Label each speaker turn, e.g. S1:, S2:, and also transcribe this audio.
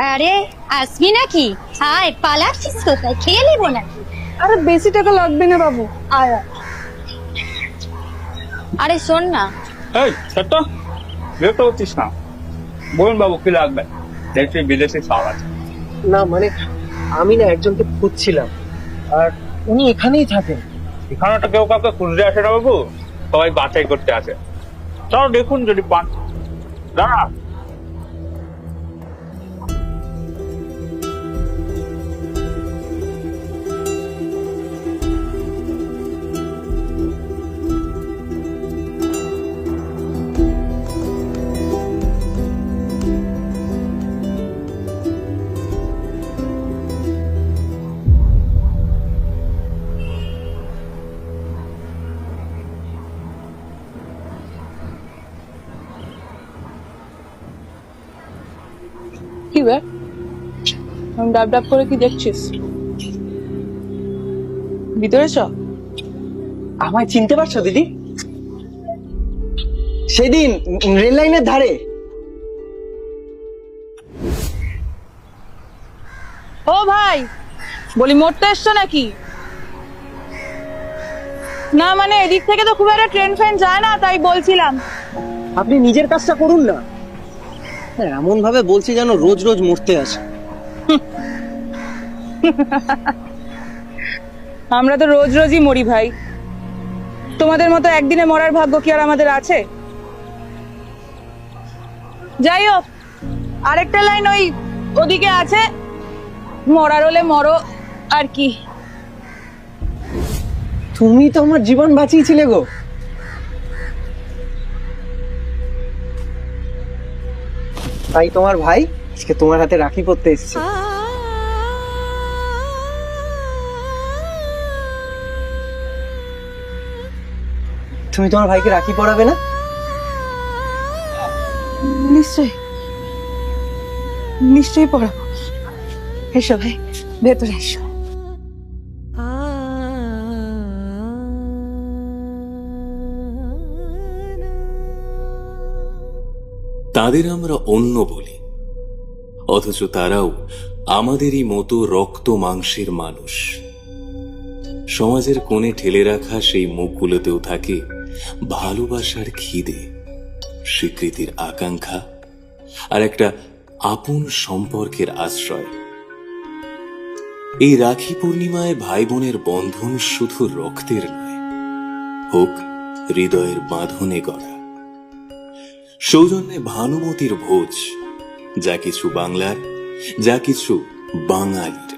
S1: আরে আসবি নাকি? আয়, পালাচ্ছিস কোথায়? খেয়ে নেবো নাকি?
S2: আরে বেশি টাকা লাগবে না বাবু।
S1: আয়। আরে শোন না,
S3: এই ছোট্ট, বিরক্ত করছিস না? বলুন বাবু, কি লাগবে? দেখছি বিদেশি সব আছে।
S4: না মানে আমি না একজনকে খুঁজছিলাম, আর উনি এখানেই থাকেন।
S3: এখানে তো কেউ কাউকে খুঁজতে আসে না বাবু, সবাই বাছাই করতে আসে। চলো দেখুন যদি পান। দাঁড়া।
S2: কি বে, আমি ডাব ডাব করে কি দেখছিস? ভিতরে চ।
S4: আমায় চিনতে পারছো দিদি? সেদিন রেল লাইনের ধারে।
S2: ও ভাই, বলি মরতে এসছো নাকি? না মানে এদিক থেকে তো খুব একটা ট্রেন ফ্রেন যায় না, তাই বলছিলাম।
S4: আপনি নিজের কাজটা করুন না, এমন ভাবে বলছি যেন রোজ রোজ মরতে আসে।
S2: আমরা তো রোজ রোজই মরি ভাই, তোমাদের মতো একদিনে মরার ভাগ্য কি আর আমাদের আছে? যাই হোক, আরেকটা লাইন ওই ওদিকে আছে, মরার হলে মরো আর কি।
S4: তুমি তো আমার জীবন বাঁচিয়েছিলে গো। তাই তোমার ভাই আজকে তোমার হাতে রাখি পরতে এসেছে। তুমি তোমার ভাইকে রাখি পরাবে না?
S2: নিশ্চয়ই নিশ্চয়ই পড়াবো। এসো ভাই, ভেতরে এসো।
S5: তাদের আমরা অন্য বলি, অথচ তারাও আমাদেরই মতো রক্ত মাংসের মানুষ। সমাজের কোণে ঠেলে রাখা সেই মুখগুলোতেও থাকে ভালোবাসার খিদে, স্বীকৃতির আকাঙ্ক্ষা আর একটা আপন সম্পর্কের আশ্রয়। এই রাখি পূর্ণিমায় ভাই বোনের বন্ধন শুধু রক্তের নয়, হোক হৃদয়ের বাঁধনে গড়া। সৌজন্যে ভানুমতির ভোজ, যা কিছু বাংলার, যা কিছু বাঙালির।